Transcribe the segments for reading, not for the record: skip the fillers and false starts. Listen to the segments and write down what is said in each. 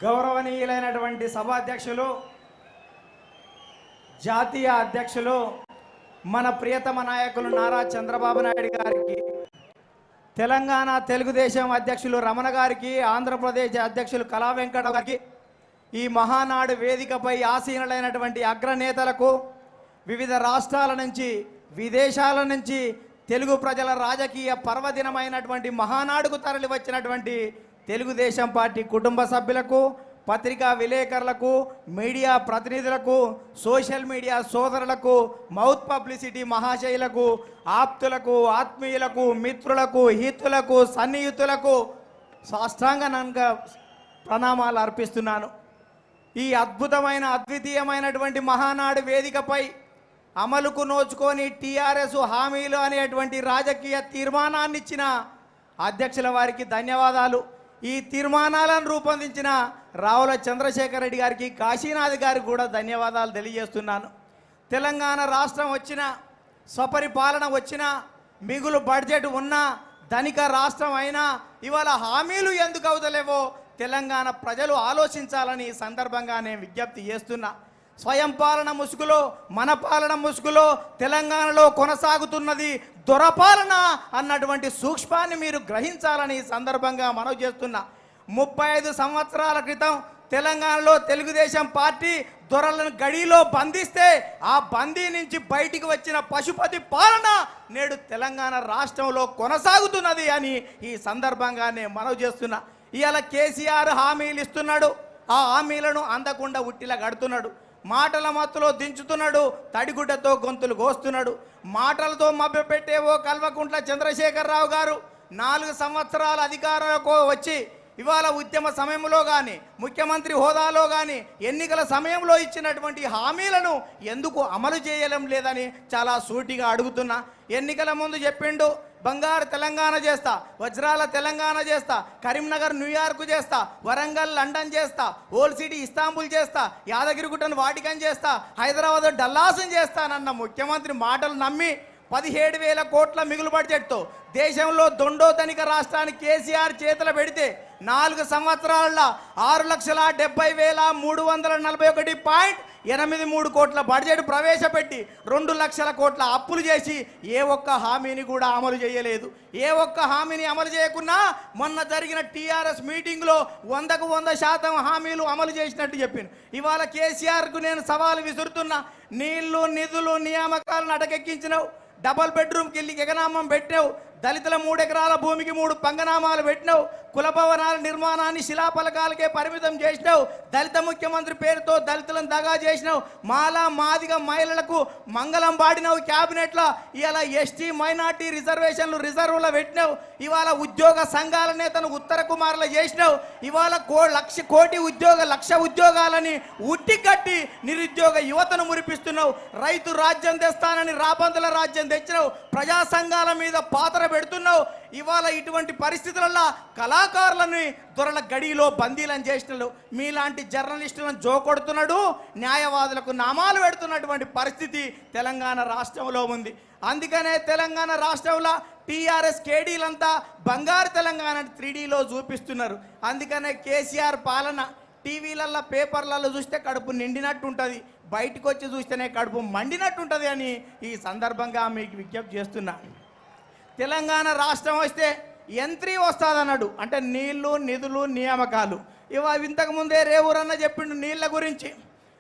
గౌరవనీయులైనటువంటి సభాధ్యక్షులు, జాతీయ అధ్యక్షులు, మన ప్రియతమ నాయకులు నారా చంద్రబాబు నాయుడు గారికి, తెలంగాణ తెలుగుదేశం అధ్యక్షులు రమణ గారికి, ఆంధ్రప్రదేశ్ అధ్యక్షులు కళా వెంకట గారికి, ఈ మహానాడు వేదికపై ఆసీనులైనటువంటి అగ్రనేతలకు, వివిధ రాష్ట్రాల నుంచి విదేశాల నుంచి తెలుగు ప్రజల రాజకీయ పర్వదినమైనటువంటి మహానాడుకు తరలి వచ్చినటువంటి తెలుగుదేశం పార్టీ కుటుంబ సభ్యులకు, పత్రికా విలేకరులకు, మీడియా ప్రతినిధులకు, సోషల్ మీడియా సోదరులకు, మౌత్ పబ్లిసిటీ మహాశయులకు, ఆప్తులకు, ఆత్మీయులకు, మిత్రులకు, హితులకు, సన్నిహితులకు సాష్టాంగ ప్రణామాలు అర్పిస్తున్నాను. ఈ అద్భుతమైన అద్వితీయమైనటువంటి మహానాడు వేదికపై అమలుకు నోచుకొని టీఆర్ఎస్ హామీలు అనేటువంటి రాజకీయ తీర్మానాన్ని ఇచ్చిన అధ్యక్షుల వారికి ధన్యవాదాలు. ఈ తీర్మానాలను రూపొందించిన రావుల చంద్రశేఖర్ రెడ్డి గారికి, కాశీనాథ్ గారికి కూడా ధన్యవాదాలు తెలియజేస్తున్నాను. తెలంగాణ రాష్ట్రం వచ్చిన, స్వపరిపాలన వచ్చిన, మిగులు బడ్జెట్ ఉన్న, ధనిక రాష్ట్రం అయినా ఇవాళ హామీలు ఎందుకు అవుతలేవో తెలంగాణ ప్రజలు ఆలోచించాలని ఈ సందర్భంగా నేను విజ్ఞప్తి చేస్తున్నా. స్వయం పాలన ముసుగులో, మన పాలన ముసుగులో తెలంగాణలో కొనసాగుతున్నది దొరపాలన అన్నటువంటి సూక్ష్మాన్ని మీరు గ్రహించాలని ఈ సందర్భంగా మనవి చేస్తున్నా. 35 సంవత్సరాల క్రితం తెలంగాణలో తెలుగుదేశం పార్టీ దొరలను గడిలో బంధిస్తే ఆ బందీ నుంచి బయటికి వచ్చిన పశుపతి పాలన నేడు తెలంగాణ రాష్ట్రంలో కొనసాగుతున్నది అని ఈ సందర్భంగా నేను మనవి చేస్తున్నా. ఇవాళ కేసీఆర్ హామీలు ఇస్తున్నాడు, ఆ హామీలను అందకుండా ఉట్టిలా గడుతున్నాడు. మాటల మత్తులో దించుతున్నాడు, తడిగుడ్డతో గొంతులు కోస్తున్నాడు. మాటలతో మభ్యపెట్టేవో కల్వకుంట్ల చంద్రశేఖరరావు గారు 4 సంవత్సరాల అధికారంలోకి వచ్చి ఇవాళ ఉద్యమ సమయంలో కానీ, ముఖ్యమంత్రి హోదాలో కానీ, ఎన్నికల సమయంలో ఇచ్చినటువంటి హామీలను ఎందుకు అమలు చేయడం లేదని చాలా సూటిగా అడుగుతున్నా. ఎన్నికల ముందు చెప్పిండు, బంగారు తెలంగాణ చేస్తా, వజ్రాల తెలంగాణ చేస్తా, కరీంనగర్ న్యూయార్క్ చేస్తా, వరంగల్ లండన్ చేస్తా, ఓల్డ్ సిటీ ఇస్తాంబుల్ చేస్తా, యాదగిరిగుట్టను వాటికన్ చేస్తా, హైదరాబాద్ డల్లాసం చేస్తానన్న ముఖ్యమంత్రి మాటలు నమ్మి 17,000 కోట్ల మిగులు బడ్జెట్తో దేశంలో దొండో ధనిక రాష్ట్రాన్ని కేసీఆర్ చేతులు పెడితే 4 సంవత్సరాల్లో 6,70,341.83 కోట్ల బడ్జెట్ ప్రవేశపెట్టి 2 లక్షల కోట్ల అప్పులు చేసి ఏ ఒక్క హామీని కూడా అమలు చేయలేదు. ఏ ఒక్క హామీని అమలు చేయకున్నా మొన్న జరిగిన టీఆర్ఎస్ మీటింగ్లో 100కు 100% హామీలు అమలు చేసినట్టు చెప్పింది. ఇవాళ కేసీఆర్కు నేను సవాలు విసురుతున్నా. నీళ్లు, నిధులు, నియామకాలను అటకెక్కించినావు, డబల్ బెడ్రూమ్కి వెళ్ళి ఎగనామం పెట్టినావు, దళితుల 3 ఎకరాల భూమికి 3 పంగనామాలు పెట్టినావు, కుల భవనాల నిర్మాణాన్ని శిలాఫలకాలకే పరిమితం చేసినావు, దళిత ముఖ్యమంత్రి పేరుతో దళితులను దగా చేసినావు, మాలా మాదిగ మహిళలకు మంగళం పాడినావు క్యాబినెట్లో. ఇవాళ ఎస్టీ మైనార్టీ రిజర్వేషన్లు రిజర్వ్లో పెట్టినావు. ఇవాళ ఉద్యోగ సంఘాల నేతను ఉత్తర కుమారులు చేసినావు. ఇవాళ లక్ష ఉద్యోగాలని ఉట్టి కట్టి నిరుద్యోగ యువతను మురిపిస్తున్నావు. రైతు రాజ్యం తెస్తానని రాబందుల రాజ్యం తెచ్చినావు. ప్రజా సంఘాల మీద పాత్ర పెడుతున్నావు. ఇవాళ ఇటువంటి పరిస్థితులలో కళాకారులని దొరల గడిలో బందీలను చేసినాడు. మీలాంటి జర్నలిస్టులను జోకొడుతున్నాడు, న్యాయవాదులకు నామాలు పెడుతున్నటువంటి పరిస్థితి తెలంగాణ రాష్ట్రంలో ఉంది. అందుకనే తెలంగాణ రాష్ట్రంలో టీఆర్ఎస్ కేడీలంతా బంగారు తెలంగాణ 3Dలో చూపిస్తున్నారు. అందుకనే కేసీఆర్ పాలన టీవీలల్లో, పేపర్లలో చూస్తే కడుపు నిండినట్టు ఉంటుంది, బయటకు వచ్చి చూస్తేనే కడుపు మండినట్టు ఉంటుంది అని ఈ సందర్భంగా మీకు విజ్ఞప్తి చేస్తున్నా. తెలంగాణ రాష్ట్రం వస్తే యంత్రి వస్తుందన్నాడు, అంటే నీళ్లు, నిధులు, నియామకాలు. ఇంతకుముందే రేవూరన్న చెప్పిండు నీళ్ళ గురించి,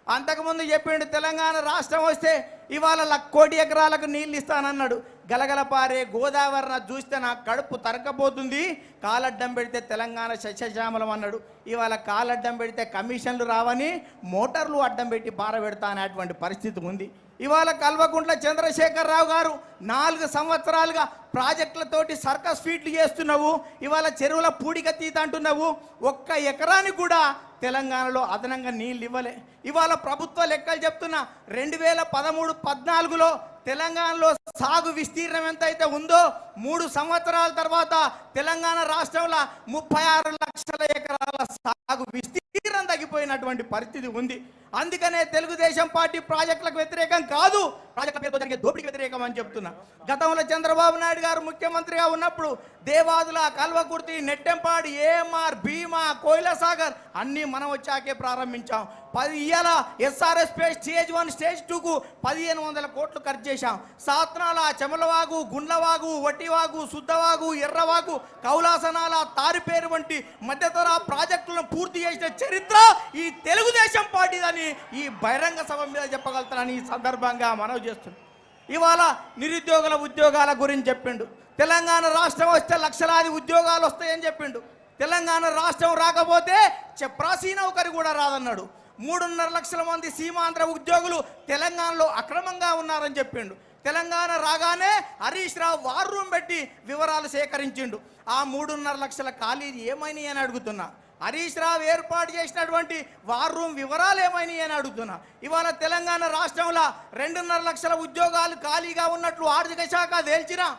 అంతకుముందు చెప్పిండు తెలంగాణ రాష్ట్రం వస్తే ఇవాళ 1 కోటి ఎకరాలకు నీళ్ళు ఇస్తానన్నాడు. గలగల పారే గోదావరిన చూస్తే నాకు కడుపు తరకపోతుంది, కాలడ్డం పెడితే తెలంగాణ సస్యశ్యామలం అన్నాడు. ఇవాళ కాలడ్డం పెడితే కమిషన్లు రావని మోటార్లు అడ్డం పెట్టి పారబెడతా అనేటువంటి పరిస్థితి ఉంది. ఇవాళ కల్వకుంట్ల చంద్రశేఖరరావు గారు 4 సంవత్సరాలుగా ప్రాజెక్టులతోటి సర్కస్ ఫీట్లు చేస్తున్నావు. ఇవాళ చెరువుల పూడిక తీత అంటున్నావు. 1 ఎకరానికి కూడా తెలంగాణలో అదనంగా నీళ్ళు ఇవ్వలే. ఇవాళ ప్రభుత్వ లెక్కలు చెప్తున్నా, 2013-14లో తెలంగాణలో సాగు విస్తీర్ణం ఎంత అయితే ఉందో 3 సంవత్సరాల తర్వాత తెలంగాణ రాష్ట్రంలో 36 లక్షల ఎకరాల సాగు విస్తీర్ణం శాతం తగ్గిపోయినటువంటి పరిస్థితి ఉంది. అందుకనే తెలుగుదేశం పార్టీ ప్రాజెక్టులకు వ్యతిరేకం కాదు, ప్రాజెక్టుల పేరుతో జరిగే దోపిడీకి వ్యతిరేకం అని చెప్తున్నా. గతంలో చంద్రబాబు నాయుడు గారు ముఖ్యమంత్రిగా ఉన్నప్పుడు దేవాదుల, కల్వకుర్తి, నెట్టెంపాడు, ఏఎంఆర్, భీమా, కోయిలసాగర్ అన్నీ మనం వచ్చాకే ప్రారంభించాం. ఇవాళ ఎస్ఆర్ఎస్ స్టేజ్ 1 స్టేజ్ 2కు 1500 కోట్లు ఖర్చు చేశాం. సాత్నాల, చెమలవాగు, గుండ్లవాగు, వట్టివాగు, శుద్ధవాగు, ఎర్రవాగు, కౌలాసనాల, తారిపేరు వంటి మధ్యతర ప్రాజెక్టులను పూర్తి చేసిన చరిత్ర ఈ తెలుగుదేశం పార్టీదని ఈ బహిరంగ సభ మీద చెప్పగలుగుతానని ఈ సందర్భంగా మనవి చేస్తున్నాం. ఇవాళ నిరుద్యోగుల ఉద్యోగాల గురించి చెప్పిండు. తెలంగాణ రాష్ట్రం వస్తే లక్షలాది ఉద్యోగాలు వస్తాయని చెప్పిండు. తెలంగాణ రాష్ట్రం రాకపోతే చప్రాసీ నౌకరి కూడా రాదన్నాడు. 3.5 లక్షల మంది సీమాంధ్ర ఉద్యోగులు తెలంగాణలో అక్రమంగా ఉన్నారని చెప్పిండు. తెలంగాణ రాగానే హరీష్ రావు వార్ రూమ్ పెట్టి వివరాలు సేకరించిండు. ఆ 3.5 లక్షల ఖాళీలు ఏమైనాయి అని అడుగుతున్నా. హరీష్ రావు ఏర్పాటు చేసినటువంటి వార్ రూమ్ వివరాలు ఏమైనాయి అని అడుగుతున్నా. ఇవాళ తెలంగాణ రాష్ట్రంలో 2.5 లక్షల ఉద్యోగాలు ఖాళీగా ఉన్నట్లు ఆర్థిక శాఖ తేల్చినా,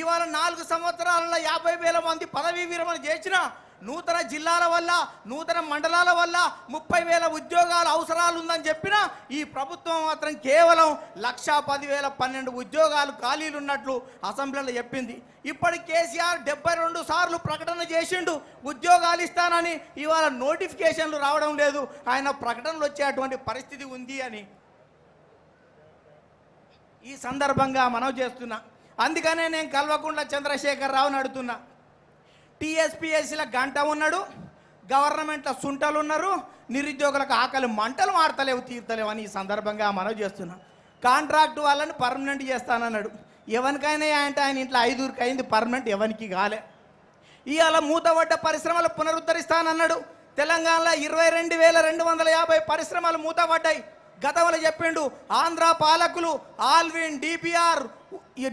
ఇవాళ 4 సంవత్సరాలలో 50,000 మంది పదవీ విరమణ చేసిన, నూతన జిల్లాల వల్ల, నూతన మండలాల వల్ల 30,000 ఉద్యోగాల అవసరాలు ఉందని చెప్పినా ఈ ప్రభుత్వం మాత్రం కేవలం 1,10,012 ఉద్యోగాలు ఖాళీలు ఉన్నట్లు అసెంబ్లీలో చెప్పింది. ఇప్పటి కేసీఆర్ 72 సార్లు ప్రకటన చేసిండు ఉద్యోగాలు ఇస్తానని, ఇవాళ నోటిఫికేషన్లు రావడం లేదు, ఆయన ప్రకటనలు వచ్చేటువంటి పరిస్థితి ఉంది అని ఈ సందర్భంగా మనం చేస్తున్నా. అందుకనే నేను కల్వకుంట్ల చంద్రశేఖర్ రావుని అడుగుతున్నా. టీఎస్పీఎస్సీల గంట ఉన్నాడు, గవర్నమెంట్లో సుంటలు ఉన్నారు, నిరుద్యోగులకు ఆకలి మంటలు మాడతలేవు, తీర్తలేవు అని ఈ సందర్భంగా మనవి చేస్తున్నాం. కాంట్రాక్ట్ వాళ్ళని పర్మనెంట్ చేస్తానన్నాడు. ఎవరికైనా అంటే ఆయన ఇంట్లో 5కి అయింది పర్మనెంట్, ఎవరికి కాలే. ఇవాళ మూతపడ్డ పరిశ్రమలు పునరుద్ధరిస్తానన్నాడు. తెలంగాణలో 22,250 పరిశ్రమలు మూతపడ్డాయి. గతంలో చెప్పిండు ఆంధ్ర పాలకులు ఆల్విన్,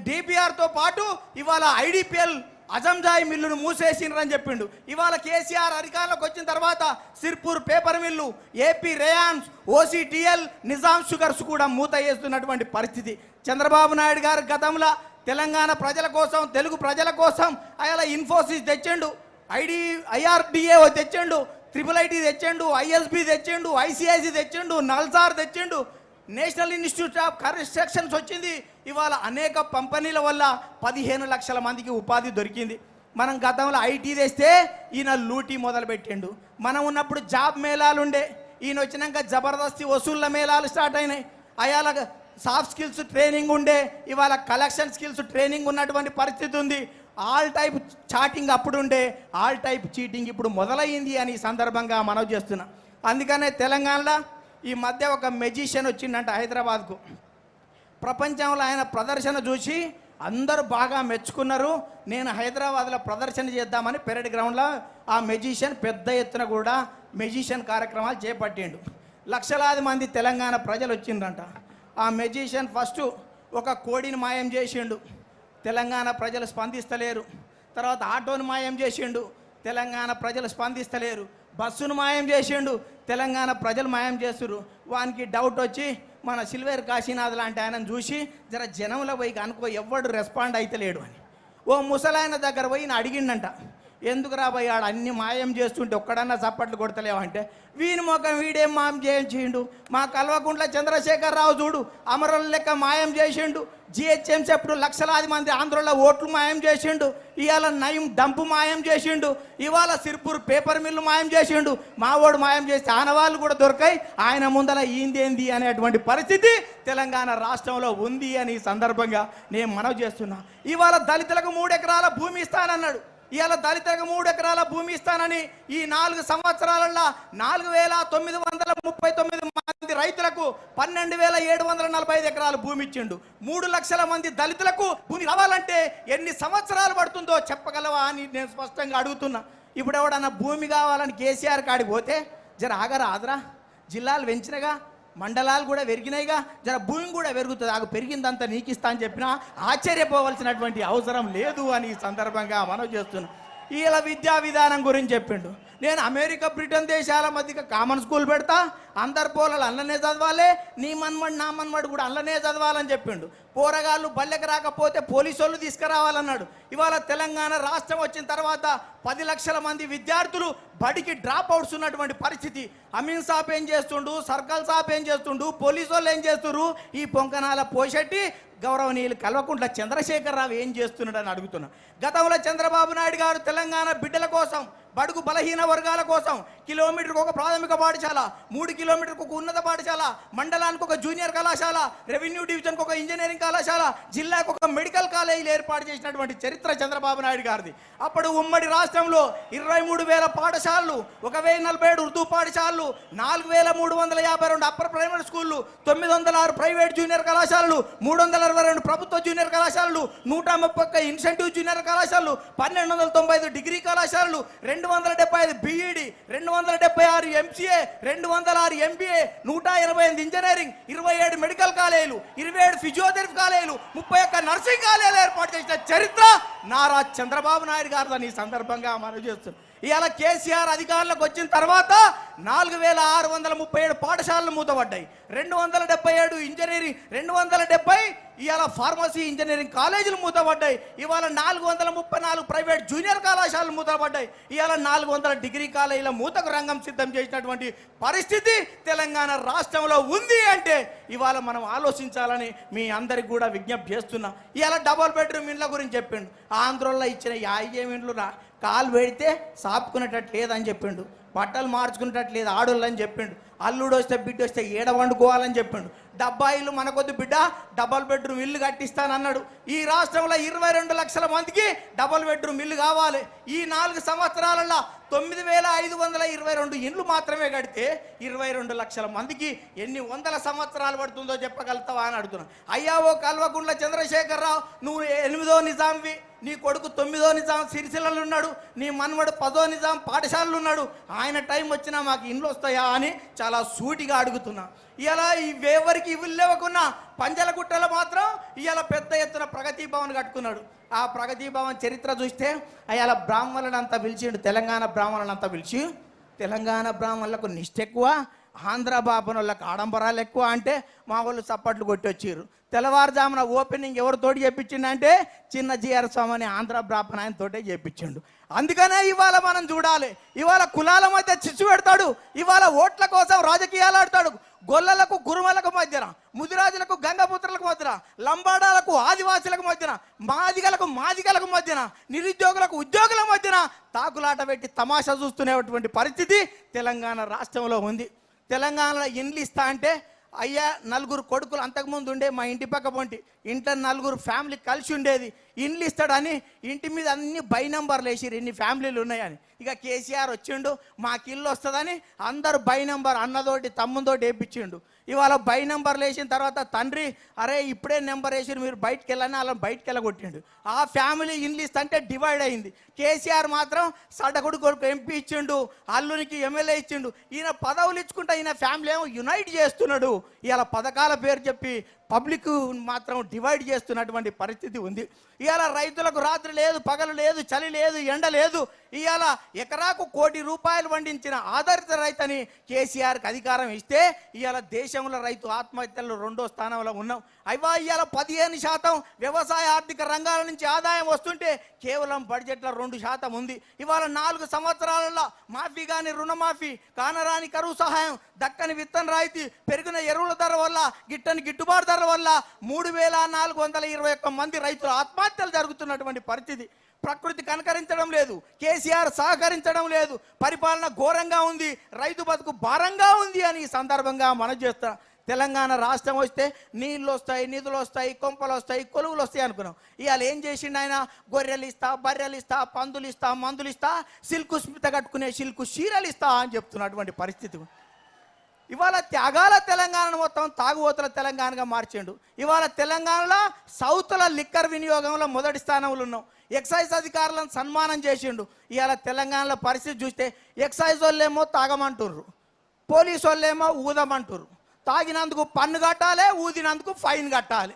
డిపిఆర్తో పాటు ఇవాళ ఐడిపిఎల్ అజంజాయి మిల్లును మూసేసినరని చెప్పిండు. ఇవాళ కేసీఆర్ అధికారంలోకి వచ్చిన తర్వాత Sirpur paper mill, AP rayons, OCTL, Nizam sugars కూడా మూత వేస్తున్నటువంటి పరిస్థితి. చంద్రబాబు నాయుడు గారు గతంలో తెలంగాణ ప్రజల కోసం, తెలుగు ప్రజల కోసం ఆయన ఇన్ఫోసిస్ తెచ్చిండు, ఐఆర్డిఏ తెచ్చిండు, IIIT తెచ్చిండు, ఐఎస్బి తెచ్చిండు, ఐసిఐసి తెచ్చిండు, నల్సార్ తెచ్చిండు, నేషనల్ ఇన్స్టిట్యూట్ ఆఫ్ కన్స్ట్రక్షన్స్ వచ్చింది. ఇవాళ అనేక కంపెనీల వల్ల 15 లక్షల మందికి ఉపాధి దొరికింది. మనం గతంలో ఐటీ తెస్తే ఈయన లూటీ మొదలుపెట్టిండు. మనం ఉన్నప్పుడు జాబ్ మేళాలు ఉండే, ఈయన వచ్చినాక జబర్దస్తి వసూళ్ళ మేళాలు స్టార్ట్ అయినాయి. అయాల సాఫ్ట్ స్కిల్స్ ట్రైనింగ్ ఉండే, ఇవాళ కలెక్షన్ స్కిల్స్ ట్రైనింగ్ ఉన్నటువంటి పరిస్థితి ఉంది. ఆల్ టైప్ చాటింగ్ అప్పుడు ఉండే, ఆల్ టైప్ చీటింగ్ ఇప్పుడు మొదలయ్యింది అని ఈ సందర్భంగా మనవి చేస్తున్నా. అందుకనే తెలంగాణలో ఈ మధ్య ఒక మెజిషియన్ వచ్చిందంట హైదరాబాద్కు. ప్రపంచంలో ఆయన ప్రదర్శన చూసి అందరూ బాగా మెచ్చుకున్నారు. నేను హైదరాబాద్లో ప్రదర్శన చేద్దామని పెరేడ్ గ్రౌండ్లో ఆ మెజిషియన్ పెద్ద ఎత్తున కూడా మెజిషియన్ కార్యక్రమాలు చేపట్టిండు. లక్షలాది మంది తెలంగాణ ప్రజలు వచ్చిండ్రంట. ఆ మెజిషియన్ ఫస్ట్ ఒక కోడిని మాయం చేసిండు, తెలంగాణ ప్రజలు స్పందిస్తలేరు. తర్వాత ఆటోను మాయం చేసిండు, తెలంగాణ ప్రజలు స్పందిస్తలేరు. బస్సును మాయం చేసిండు, తెలంగాణ ప్రజలు మాయం చేస్తున్నారు. వానికి డౌట్ వచ్చి మన సిల్వేర్ కాశీనాథ్ లాంటి ఆయనను చూసి జర జనంలో పోయి అనుకో ఎవ్వడు రెస్పాండ్ అయితలేడు అని ఓ ముసలాయన దగ్గర పోయి అడిగిండంట. ఎందుకు రాబోయాడు అన్ని మాయం చేస్తుంటే ఒక్కడన్నా చప్పట్లు కొడతలేవంటే, వీని మొఖం వీడేం మాయం చేయించిండు, మా కల్వకుంట్ల చంద్రశేఖర్ రావు చూడు అమరుల లెక్క మాయం చేసిండు, జిహెచ్ఎంసీ అప్పుడు లక్షలాది మంది ఆంధ్రలో ఓట్లు మాయం చేసిండు, ఇవాళ నయం డంపు మాయం చేసిండు, ఇవాళ సిర్పూర్ పేపర్ మిల్లు మాయం చేసిండు, మావోడు మాయం చేస్తే ఆనవాళ్ళు కూడా దొరికాయి, ఆయన ముందల ఈందేంది అనేటువంటి పరిస్థితి తెలంగాణ రాష్ట్రంలో ఉంది అని ఈ సందర్భంగా నేను మనవి చేస్తున్నా. ఇవాళ దళితులకు 3 ఎకరాల భూమి ఇస్తానన్నాడు. ఇవాళ దళితులకు 3 ఎకరాల భూమి ఇస్తానని ఈ 4 సంవత్సరాలలో 4,939 మంది రైతులకు 12,745 ఎకరాల భూమి ఇచ్చిండు. 3 లక్షల మంది దళితులకు భూమి రావాలంటే ఎన్ని సంవత్సరాలు పడుతుందో చెప్పగలవా అని నేను స్పష్టంగా అడుగుతున్నా. ఇప్పుడు ఎవడన్నా భూమి కావాలని కేసీఆర్ కాడికి పోతే జర ఆగరా ఆదరా, జిల్లాలు పెంచినగా, మండలాలు కూడా పెరిగినాయిగా, జర భూమి కూడా పెరుగుతుంది, ఆగు పెరిగిందంతా నీకు ఇస్తా అని చెప్పినా ఆశ్చర్యపోవలసినటువంటి అవసరం లేదు అని ఈ సందర్భంగా మనవి చేస్తున్నాం. ఇలా విద్యా విధానం గురించి చెప్పిండు. నేను అమెరికా బ్రిటన్ దేశాల మధ్య కామన్ స్కూల్ పెడతా, అందరు పోరలు అల్లనే చదవాలి, నీ మన్మడు నా మన్మడు కూడా అల్లనే చదవాలని చెప్పిండు. పోరగాళ్ళు బల్లెకి రాకపోతే పోలీసు వాళ్ళు తీసుకురావాలన్నాడు. ఇవాళ తెలంగాణ రాష్ట్రం వచ్చిన తర్వాత 10 లక్షల మంది విద్యార్థులు బడికి డ్రాప్ అవుట్స్ ఉన్నటువంటి పరిస్థితి. అమీన్ సాబ్ ఏం చేస్తుండు, సర్కల్ సాబ్ ఏం చేస్తుండు, పోలీసు వాళ్ళు ఏం చేస్తున్నారు, ఈ పొంకనాల పోషెట్టి గౌరవనీయులు కల్వకుంట్ల చంద్రశేఖరరావు ఏం చేస్తున్నాడు అని అడుగుతున్నా. గతంలో చంద్రబాబు నాయుడు గారు తెలంగాణ బిడ్డల కోసం, బడుగు బలహీన వర్గాల కోసం కిలోమీటర్కు ఒక ప్రాథమిక పాఠశాల, 3 కిలోమీటర్కు ఒక ఉన్నత పాఠశాల, మండలానికి ఒక జూనియర్ కళాశాల, రెవెన్యూ డివిజన్కి ఒక ఇంజనీరింగ్ కళాశాల, జిల్లాకు ఒక మెడికల్ కాలేజీలు ఏర్పాటు చేసినటువంటి చరిత్ర చంద్రబాబు నాయుడు గారిది. అప్పుడు ఉమ్మడి రాష్ట్రంలో 23,000 పాఠశాలలు, 1,047 ఉర్దూ పాఠశాలలు, 4,352 అప్పర్ ప్రైమరీ స్కూళ్ళు, 906 ప్రైవేట్ జూనియర్ కళాశాలలు, 362 ప్రభుత్వ జూనియర్ కళాశాలలు, 131 ఇన్సెంటివ్ జూనియర్ కళాశాలలు, 1,295 డిగ్రీ కళాశాలలు, 275 B Ed, 276 MCA, 206 MBA, 188 engineering, 27 medical కాలేజీలు, 27 ఫిజియోథెరపీ కాలేజీలు, 31 నర్సింగ్ కాలేజీలు ఏర్పాటు చేసిన చరిత్ర నారా చంద్రబాబు నాయుడు గారిని ఈ సందర్భంగా మనం చేస్తున్నాం. ఇవాళ కేసీఆర్ అధికారంలోకి వచ్చిన తర్వాత 4,637 పాఠశాలలు మూతపడ్డాయి, 277 ఇంజనీరింగ్, 270 ఇవాళ ఫార్మసీ ఇంజనీరింగ్ కాలేజీలు మూతపడ్డాయి. ఇవాళ 434 ప్రైవేట్ జూనియర్ కళాశాలలు మూతపడ్డాయి. ఇవాళ 400 డిగ్రీ కాలేజీల మూతకు రంగం సిద్ధం చేసినటువంటి పరిస్థితి తెలంగాణ రాష్ట్రంలో ఉంది అంటే ఇవాళ మనం ఆలోచించాలని మీ అందరికి కూడా విజ్ఞప్తి చేస్తున్నా. ఇవాళ డబుల్ బెడ్రూమ్ ఇండ్ల గురించి చెప్పిండు. ఆంధ్రలో ఇచ్చిన 50 ఇండ్లు కాలు పెడితే సాపుకునేటట్టు లేదని చెప్పిండు, బట్టలు మార్చుకునేటట్టు లేదు ఆడోళ్ళు అని చెప్పిండు, అల్లుడు వస్తే బిడ్డ వస్తే ఏడ వండుకోవాలని చెప్పిండు. 70 ఇల్లు మనకొద్దు బిడ్డ, డబల్ బెడ్రూమ్ ఇల్లు కట్టిస్తానన్నాడు. ఈ రాష్ట్రంలో 22 లక్షల మందికి డబల్ బెడ్రూమ్ ఇల్లు కావాలి. ఈ 4 సంవత్సరాలలో 9,522 ఇండ్లు మాత్రమే కడితే 22 లక్షల మందికి ఎన్ని వందల సంవత్సరాలు పడుతుందో చెప్పగలుగుతావా అని అడుగుతున్నా. అయ్యా ఓ కల్వకుంట్ల చంద్రశేఖరరావు, నువ్వు 8వ నిజాంవి, నీ కొడుకు 9వ నిజాం సిరిసిల్లలు ఉన్నాడు, నీ మనవడు 10వ నిజాం పాఠశాలలు ఉన్నాడు, ఆయన టైం వచ్చినా మాకు ఇండ్లు వస్తాయా అని చాలా సూటిగా అడుగుతున్నా. ఇలా ఎవరికి ఇవ్వలు లేవకున్నా పంజలగుట్టలో మాత్రం ఇవాళ పెద్ద ఎత్తున ప్రగతి భవన్ కట్టుకున్నాడు. ఆ ప్రగతి భవన్ చరిత్ర చూస్తే అలా బ్రాహ్మణులంతా పిలిచిండు, తెలంగాణ బ్రాహ్మణులంతా పిలిచి, తెలంగాణ బ్రాహ్మణులకు నిష్ఠ ఎక్కువ, ఆంధ్ర బాపనులకు ఆడంబరాలు ఎక్కువ అంటే మా వాళ్ళు చప్పట్లు కొట్టి వచ్చారు. తెల్లవారుజామున ఓపెనింగ్ ఎవరితోటి చేయించిండంటే చిన్న జిఆర్ స్వామి అని ఆంధ్ర బ్రాహ్మణ ఆయన తోటే చేయించిండు. అందుకనే ఇవాళ మనం చూడాలి, ఇవాళ కులాల మధ్య చిచ్చు పెడతాడు, ఇవాళ ఓట్ల కోసం రాజకీయాలు ఆడతాడు. గొల్లలకు గురుమలకు మధ్యన, ముదిరాజులకు గంగపుత్రులకు మధ్యన, లంబాడాలకు ఆదివాసులకు మధ్యన, మాదిగలకు మధ్యన, నిరుద్యోగులకు ఉద్యోగుల మధ్యన తాకులాట పెట్టి తమాషా చూస్తున్నటువంటి పరిస్థితి తెలంగాణ రాష్ట్రంలో ఉంది. తెలంగాణలో ఇండ్లు ఇస్తా అంటే అయ్యా 4 కొడుకులు అంతకుముందు ఉండే మా ఇంటి పక్క పొంటి ఇంట్లో 4 ఫ్యామిలీ కలిసి ఉండేది, ఇండ్లు ఇస్తాడని ఇంటి మీద అన్ని బై నంబర్లు వేసిరు, ఇన్ని ఫ్యామిలీలు ఉన్నాయని. ఇక కేసీఆర్ వచ్చిండు, మాకు ఇల్లు వస్తుందని అందరూ బై నంబర్ అన్నతోటి తమ్ముతోటి వేయించిండు. ఇవాళ బై నంబర్లు వేసిన తర్వాత తండ్రి అరే ఇప్పుడే నెంబర్ వేసి మీరు బయటికి వెళ్ళని అలా బయటికి వెళ్ళగొట్టిండు. ఆ ఫ్యామిలీ ఇండ్లు ఇస్తుంటే డివైడ్ అయింది. కేసీఆర్ మాత్రం సడగుడు కొడుకు ఎంపీ ఇచ్చిండు, అల్లునికి ఎమ్మెల్యే ఇచ్చిండు. ఈయన పదవులు ఇచ్చుకుంటే ఈయన ఫ్యామిలీ ఏమో యునైట్ చేస్తున్నాడు. ఇవాళ పథకాల పేరు చెప్పి పబ్లిక్ మాత్రం డివైడ్ చేస్తున్నటువంటి పరిస్థితి ఉంది. ఇవాళ రైతులకు రాత్రి లేదు, పగలు లేదు, చలి లేదు, ఎండ లేదు. ఇవాళ ఎకరాకు 1 కోటి రూపాయలు పండించిన ఆధారిత రైతని కేసీఆర్కి అధికారం ఇస్తే ఇవాళ దేశంలో రైతు ఆత్మహత్యల్లో 2వ స్థానంలో ఉన్నాం. అయ్యా ఇవాళ 15% వ్యవసాయ ఆర్థిక రంగాల నుంచి ఆదాయం వస్తుంటే కేవలం బడ్జెట్లో 2% ఉంది. ఇవాళ 4 సంవత్సరాలలో మాఫీ కానీ రుణమాఫీ, కానరాని కరువు సహాయం, దక్కని విత్తన రాయితీ, పెరిగిన ఎరువుల ధర వల్ల, గిట్టని గిట్టుబాటు ధర వల్ల 3,421 మంది రైతులు ఆత్మహత్యలు జరుగుతున్నటువంటి పరిస్థితి. ప్రకృతి కనకరించడం లేదు, కేసీఆర్ సహకరించడం లేదు, పరిపాలన ఘోరంగా ఉంది, రైతు బతుకు భారంగా ఉంది అని ఈ సందర్భంగా మనం చేస్తాం. తెలంగాణ రాష్ట్రం వస్తే నీళ్ళు వస్తాయి, నిధులు వస్తాయి, కొంపలు వస్తాయి, కొలువులు వస్తాయి అనుకున్నాం. ఇవాళ ఏం చేసిండు ఆయన? గొర్రెలు ఇస్తా, బర్రెలు ఇస్తా, పందులు ఇస్తా, మందులు ఇస్తా, సిల్కు స్మిత కట్టుకునే సిల్కు చీరలు ఇస్తా అని చెప్తున్నటువంటి పరిస్థితి. ఇవాళ త్యాగాల తెలంగాణను మొత్తం తాగుబోతుల తెలంగాణగా మార్చిండు. ఇవాళ తెలంగాణలో సౌత్ల లిక్కర్ వినియోగంలో మొదటి స్థానంలో ఉన్నాం. ఎక్సైజ్ అధికారులను సన్మానం చేసిండు. ఇవాళ తెలంగాణలో పరిస్థితి చూస్తే ఎక్సైజ్ వాళ్ళేమో తాగమంటుర్రు, పోలీసు వాళ్ళేమో ఊదమంటుర్రు. తాగినందుకు పన్ను కట్టాలి, ఊదినందుకు ఫైన్ కట్టాలి.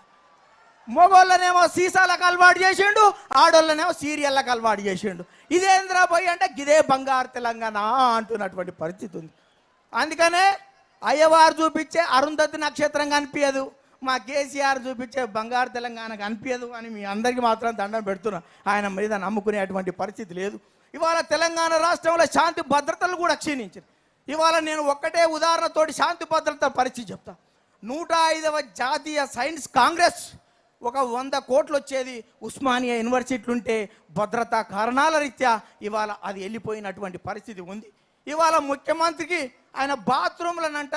మగోళ్ళనేమో సీసాలకు అలవాటు చేసిండు, ఆడోళ్ళనేమో సీరియళ్ళకు అలవాటు చేసిండు. ఇదేంద్రా పోయి అంటే ఇదే బంగారు తెలంగాణ అంటున్నటువంటి పరిస్థితి ఉంది. అందుకనే అయ్యవారు చూపించే అరుంధతి నక్షత్రం కనిపించదు, మా కేసీఆర్ చూపించే బంగారు తెలంగాణ కనిపించదు అని మీ అందరికీ మాత్రం దండం పెడుతున్నా. ఆయన మీద నమ్ముకునేటువంటి పరిస్థితి లేదు. ఇవాళ తెలంగాణ రాష్ట్రంలో శాంతి భద్రతలు కూడా క్షీణించారు. ఇవాళ నేను ఒక్కటే ఉదాహరణతోటి శాంతి భద్రత పరిస్థితి చెప్తా. 105వ జాతీయ సైన్స్ కాంగ్రెస్ ఒక 100 కోట్లు వచ్చేది ఉస్మానియా యూనివర్సిటీ ఉంటే భద్రతా కారణాల రీత్యా ఇవాళ అది వెళ్ళిపోయినటువంటి పరిస్థితి ఉంది. ఇవాళ ముఖ్యమంత్రికి ఆయన బాత్రూమ్లనంట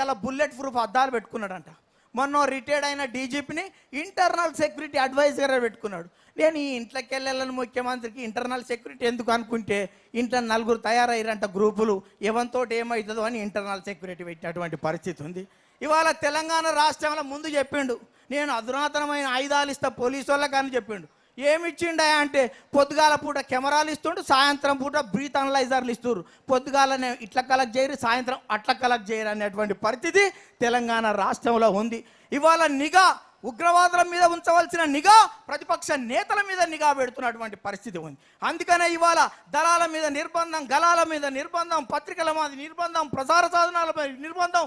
ఇలా బుల్లెట్ ప్రూఫ్ అద్దాలు పెట్టుకున్నాడంట. మొన్న రిటైర్డ్ అయిన డీజీపీని ఇంటర్నల్ సెక్యూరిటీ అడ్వైజర్గా పెట్టుకున్నాడు. నేను ఈ ఇంట్లోకి వెళ్ళాలని ముఖ్యమంత్రికి ఇంటర్నల్ సెక్యూరిటీ ఎందుకు అనుకుంటే ఇంట్లో 4 తయారయ్యారంట గ్రూపులు, ఎవరితోటి ఏమవుతుందో అని ఇంటర్నల్ సెక్యూరిటీ పెట్టినటువంటి పరిస్థితి ఉంది. ఇవాళ తెలంగాణ రాష్ట్రంలో ముందు చెప్పిండు నేను అధునాతనమైన ఆయుధాలు ఇస్తా పోలీసు వాళ్ళకి అని చెప్పిండు. ఏమిచ్చిండా అంటే పొద్దుగాల పూట కెమెరాలు ఇస్తుండు, సాయంత్రం పూట బ్రీత్ అనలైజర్లు ఇస్తున్నారు. పొద్దుగాలనే ఇట్లా కలెక్ట్ చేయరు, సాయంత్రం అట్లా కలెక్ట్ చేయరు అనేటువంటి పరిస్థితి తెలంగాణ రాష్ట్రంలో ఉంది. ఇవాళ నిఘా ఉగ్రవాదుల మీద ఉంచవలసిన నిఘా ప్రతిపక్ష నేతల మీద నిఘా పెడుతున్నటువంటి పరిస్థితి ఉంది. అందుకనే ఇవాళ దళాల మీద నిర్బంధం, గలాల మీద నిర్బంధం, పత్రికల మీద నిర్బంధం, ప్రసార సాధనాలపై నిర్బంధం,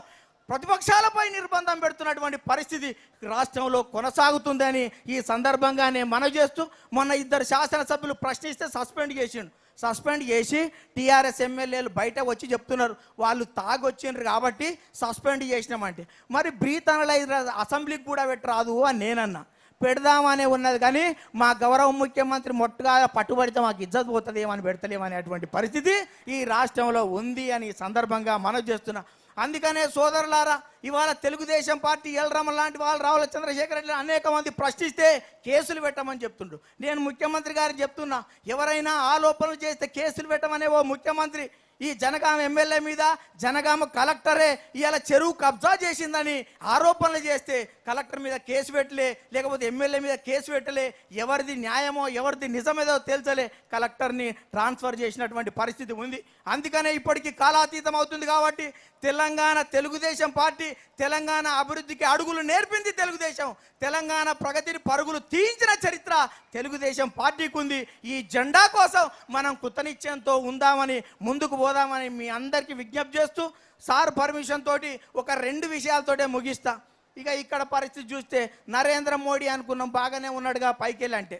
ప్రతిపక్షాలపై నిర్బంధం పెడుతున్నటువంటి పరిస్థితి రాష్ట్రంలో కొనసాగుతుందని ఈ సందర్భంగా నేను మనవి చేస్తూ, మొన్న 2 శాసనసభ్యులు ప్రశ్నిస్తే సస్పెండ్ చేసి టీఆర్ఎస్ ఎమ్మెల్యేలు బయట వచ్చి చెప్తున్నారు వాళ్ళు తాగొచ్చిండ్రు కాబట్టి సస్పెండ్ చేసినామంటే, మరి బ్రీత్ అనలైజర్ అసెంబ్లీకి కూడా పెట్టరాదు అని నేనన్నా. పెడదామనే ఉన్నది కానీ మా గౌరవ ముఖ్యమంత్రి మొట్టగా పట్టుబడితే మాకు ఇజ్జత్ పోతుందేమని పెడతలేమనేటువంటి పరిస్థితి ఈ రాష్ట్రంలో ఉంది అని సందర్భంగా మనవి చేస్తున్నా. అందుకనే సోదరులారా, ఇవాళ తెలుగుదేశం పార్టీ ఎల్రమ్మ లాంటి వాళ్ళు, రావుల చంద్రశేఖర్ రెడ్డి అనేక మంది ప్రశ్నిస్తే కేసులు పెట్టమని చెప్తుండ్రు. నేను ముఖ్యమంత్రి గారికి చెప్తున్నా, ఎవరైనా ఆరోపణలు చేస్తే కేసులు పెట్టమనే ఓ ముఖ్యమంత్రి ఈ జనగామ ఎమ్మెల్యే మీద జనగామ కలెక్టరే ఇవాళ చెరువు కబ్జా చేసిందని ఆరోపణలు చేస్తే కలెక్టర్ మీద కేసు పెట్టలే, లేకపోతే ఎమ్మెల్యే మీద కేసు పెట్టలే, ఎవరిది న్యాయమో ఎవరిది నిజమేదో తేల్చలే, కలెక్టర్ని ట్రాన్స్ఫర్ చేసినటువంటి పరిస్థితి ఉంది. అందుకనే ఇప్పటికీ కాలాతీతం అవుతుంది కాబట్టి తెలంగాణ తెలుగుదేశం పార్టీ తెలంగాణ అభివృద్ధికి అడుగులు నేర్పింది తెలుగుదేశం, తెలంగాణ ప్రగతిని పరుగులు తీయించిన చరిత్ర తెలుగుదేశం పార్టీకి ఉంది. ఈ జెండా కోసం మనం కృతనిశ్చయంతో ఉందామని ముందుకు పోదామని మీ అందరికీ విజ్ఞప్తి చేస్తూ, సార్ పర్మిషన్ తోటి ఒక 2 విషయాలతోటే ముగిస్తా. ఇక ఇక్కడ పరిస్థితి చూస్తే నరేంద్ర మోడీ అనుకున్నాం బాగానే ఉన్నాడుగా పైకెళ్ళి అంటే,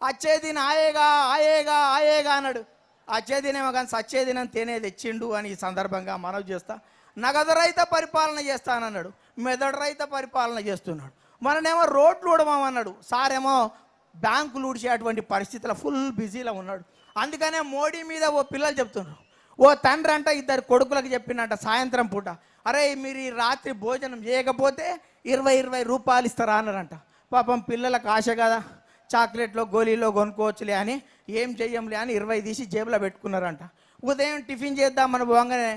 అచ్చేదిన ఆయేగా ఆయేగా ఆయేగా అన్నాడు. అచ్చేదినేమో కానీ సచ్చేదినం తేనే తెచ్చిండు అని ఈ సందర్భంగా మనవి చేస్తా. నగదు రహిత పరిపాలన చేస్తానన్నాడు, మెదడు రహిత పరిపాలన చేస్తున్నాడు. మననేమో రోడ్లు ఊడమన్నాడు, సారేమో బ్యాంకులు ఊడ్చేటువంటి పరిస్థితుల్లో ఫుల్ బిజీలో ఉన్నాడు. అందుకనే మోడీ మీద ఓ పిల్లలు చెప్తున్నారు, ఓ తండ్రి అంట 2 కొడుకులకు చెప్పిండంట సాయంత్రం పూట, అరే మీరు ఈ రాత్రి భోజనం చేయకపోతే 20 రూపాయలు ఇస్తారా అన్నారంట. పాపం పిల్లలకు ఆశ కదా, చాక్లెట్లో గోళీలో కొనుక్కోవచ్చులే అని ఏం చెయ్యంలే అని 20 తీసి జేబులో పెట్టుకున్నారంట. ఉదయం టిఫిన్ చేద్దామని పోగానే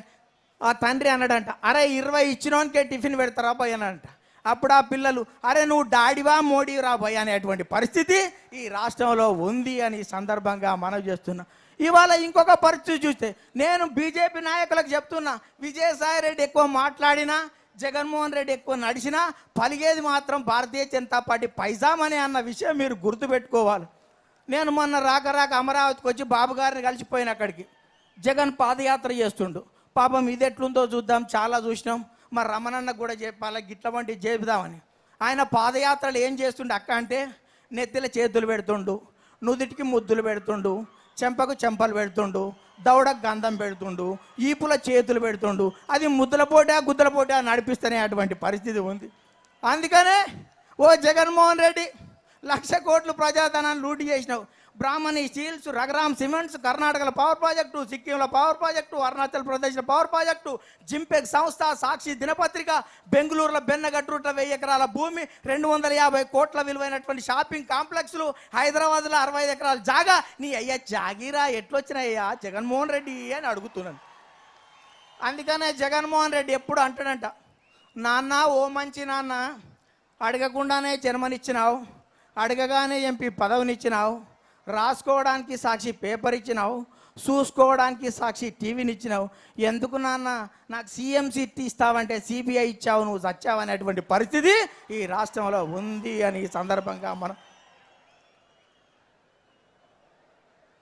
ఆ తండ్రి అన్నాడంట, అరే 20 ఇచ్చినోనికే టిఫిన్ పెడతారా పోయి అన్నాడంట. అప్పుడు ఆ పిల్లలు, అరే నువ్వు డాడీవా మోడీరా భయ్ అనేటువంటి పరిస్థితి ఈ రాష్ట్రంలో ఉంది అని సందర్భంగా మనవి చేస్తున్నా. ఇవాళ ఇంకొక పరిస్థితి చూస్తే నేను బీజేపీ నాయకులకు చెప్తున్నా, విజయసాయి రెడ్డి ఎక్కువ మాట్లాడినా, జగన్మోహన్ రెడ్డి ఎక్కువ నడిచినా పలిగేది మాత్రం భారతీయ జనతా పార్టీ పైజామని అన్న విషయం మీరు గుర్తుపెట్టుకోవాలి. నేను మొన్న రాక అమరావతికి వచ్చి బాబు గారిని కలిసిపోయిన అక్కడికి, జగన్ పాదయాత్ర చేస్తుండు. పాపం ఇది ఎట్లుందో చూద్దాం, చాలా చూసినాం, మరి రమణన్నకు కూడా చెప్పాలి గిట్ల వంటి చేద్దామని. ఆయన పాదయాత్రలు ఏం చేస్తుండే అక్క అంటే, నెత్తిలో చేతులు పెడుతుండు, నుదుటికి ముద్దులు పెడుతుండు, చెంపకు చెంపలు పెడుతుండు, దవడకు గంధం పెడుతుండు, ఈపుల చేతులు పెడుతుండు. అది ముద్దుల పోటా గుద్దల పోటా నడిపిస్తేనే అటువంటి పరిస్థితి ఉంది. అందుకనే ఓ జగన్మోహన్ రెడ్డి 1,00,000 కోట్లు ప్రజాధనాన్ని లూటి చేసినావు. బ్రాహ్మణి స్టీల్స్, రఘురామ్ సిమెంట్స్, కర్ణాటకలో పవర్ ప్రాజెక్టు, సిక్కింలో పవర్ ప్రాజెక్టు, అరుణాచల్ ప్రదేశ్లో పవర్ ప్రాజెక్టు, జింపెక్ సంస్థ, సాక్షి దినపత్రిక, బెంగళూరులో బెన్నగట్రుట్ల 1000 ఎకరాల భూమి, 250 కోట్ల విలువైనటువంటి షాపింగ్ కాంప్లెక్స్లు, హైదరాబాద్లో 65 ఎకరాల జాగా. నీ అయ్యా జాగీరా ఎట్లొచ్చినాయ్యా జగన్మోహన్ రెడ్డి అని అడుగుతున్నాను. అందుకనే జగన్మోహన్ రెడ్డి ఎప్పుడు అంటాడంట, నాన్న ఓ మంచి నాన్న, అడగకుండానే జన్మనిచ్చినావు, అడగగానే ఎంపీ పదవినిచ్చినావు, రాసుకోవడానికి సాక్షి పేపర్ ఇచ్చినావు, చూసుకోవడానికి సాక్షి టీవీని ఇచ్చినావు, ఎందుకు నాన్న నాకు సీఎం సీట్ ఇస్తావంటే సిబిఐ ఇచ్చావు, నువ్వు చచ్చావు అనేటువంటి పరిస్థితి ఈ రాష్ట్రంలో ఉంది అని ఈ సందర్భంగా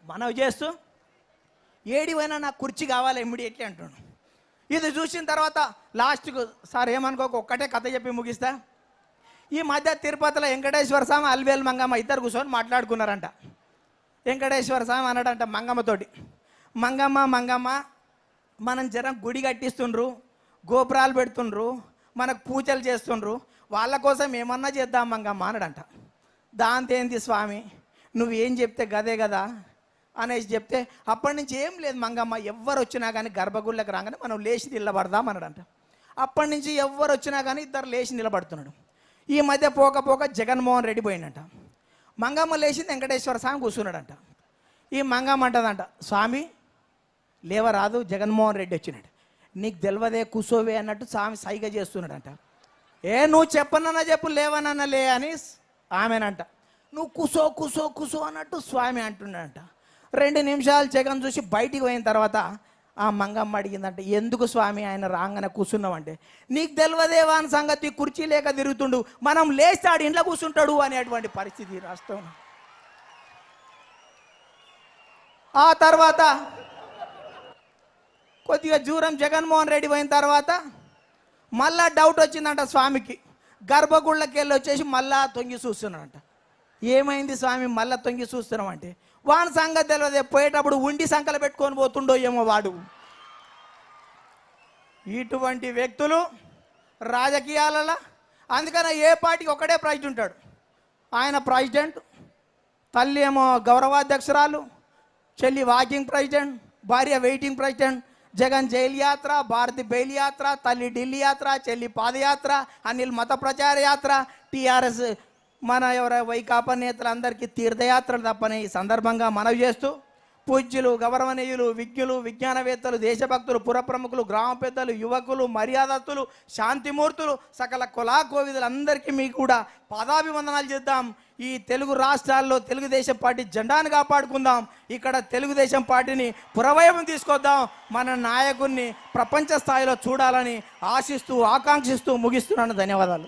మనవి చేస్తూ ఏడివైనా నాకు కుర్చీ కావాలి ఇమ్మీడియట్లీ అంటున్నాను. ఇది చూసిన తర్వాత లాస్ట్కు సార్ ఏమనుకోక ఒక్కటే కథ చెప్పి ముగిస్తా. ఈ మధ్య తిరుపతిలో వెంకటేశ్వర స్వామి అల్వేలు మంగమ్మ ఇద్దరు కూర్చొని మాట్లాడుకున్నారంట. వెంకటేశ్వర స్వామి అన్నాడంట మంగమ్మతోటి, మంగమ్మ మనం జనం గుడి కట్టిస్తుండ్రు, గోపురాలు పెడుతుండ్రు, మనకు పూజలు చేస్తుండ్రు, వాళ్ళ కోసం ఏమన్నా చేద్దాం మంగమ్మ అన్నాడంట. దాంతో ఏంది స్వామి నువ్వేం చెప్తే గదే కదా అనేసి చెప్తే అప్పటి నుంచి ఏం లేదు మంగమ్మ, ఎవ్వరు వచ్చినా కానీ గర్భగుళ్ళకి రాగానే మనం లేచి నిలబడదాం అన్నాడంట. అప్పటి నుంచి ఎవ్వరు వచ్చినా కానీ ఇద్దరు లేచి నిలబడుతున్నాడు. ఈ మధ్య పోక జగన్మోహన్ రెడ్డి పోయిందంట. మంగమ్మ లేచింది, వెంకటేశ్వర స్వామి కూర్చున్నాడంట. ఈ మంగమ్మ అంటదంట, స్వామి లేవరాదు జగన్మోహన్ రెడ్డి వచ్చినాడు, నీకు తెలియదే కూసోవే అన్నట్టు స్వామి సైగ చేస్తున్నాడంట. నువ్వు చెప్పనన్నా చెప్పు, లేవనన్నా లే అని ఆమెనంట. నువ్వు కూసో అన్నట్టు స్వామి అంటున్నాడంట. 2 నిమిషాలు జగన్ చూసి బయటికి పోయిన తర్వాత ఆ మంగమ్మ అడిగిందంటే, ఎందుకు స్వామి ఆయన రాగానే కూర్చున్నామంటే, నీకు తెలియదేవా అని సంగతి, కుర్చీ లేక తిరుగుతుండు, మనం లేస్తాడు ఇంట్లో కూర్చుంటాడు అనేటువంటి పరిస్థితి రాష్ట్రంలో. ఆ తర్వాత కొద్దిగా దూరం జగన్మోహన్ రెడ్డి పోయిన తర్వాత మళ్ళా డౌట్ వచ్చిందంట స్వామికి. గర్భగుళ్ళకి వెళ్ళి వచ్చేసి మళ్ళా తొంగి చూస్తున్నాడంట. ఏమైంది స్వామి మళ్ళా తొంగి చూస్తున్నాం అంటే, వాని సంగతి తెలియదే, పోయేటప్పుడు ఉండి సంకలు పెట్టుకొని పోతుండో ఏమో వాడు. ఇటువంటి వ్యక్తులు రాజకీయాలలో, అందుకని ఏ పార్టీకి ఒకటే ప్రెసిడెంట్ ఉంటాడు. ఆయన ప్రెసిడెంట్, తల్లి ఏమో గౌరవాధ్యక్షురాలు, చెల్లి వాకింగ్ ప్రెసిడెంట్, భార్య వెయిటింగ్ ప్రెసిడెంట్. జగన్ జైలు యాత్ర, భారతి బెయిల్ యాత్ర, తల్లి ఢిల్లీ యాత్ర, చెల్లి పాదయాత్ర, అనిల్ మత ప్రచార యాత్ర, టీఆర్ఎస్ మన వైకాపా నేతలందరికీ తీర్థయాత్రలు తప్పని ఈ సందర్భంగా మనవి చేస్తూ, పూజ్యులు, గౌరవనీయులు, విజ్ఞులు, విజ్ఞానవేత్తలు, దేశభక్తులు, పురప్రముఖులు, గ్రామ పెద్దలు, యువకులు, మర్యాదస్తులు, శాంతిమూర్తులు, సకల కులాకోవిదులందరికీ మీకు కూడా పాదాభివందనాలు చేద్దాం. ఈ తెలుగు రాష్ట్రాల్లో తెలుగుదేశం పార్టీ జెండాను కాపాడుకుందాం. ఇక్కడ తెలుగుదేశం పార్టీని పురవైభవం తీసుకొద్దాం. మన నాయకుడిని ప్రపంచ స్థాయిలో చూడాలని ఆశిస్తూ ఆకాంక్షిస్తూ ముగిస్తున్నాను. ధన్యవాదాలు.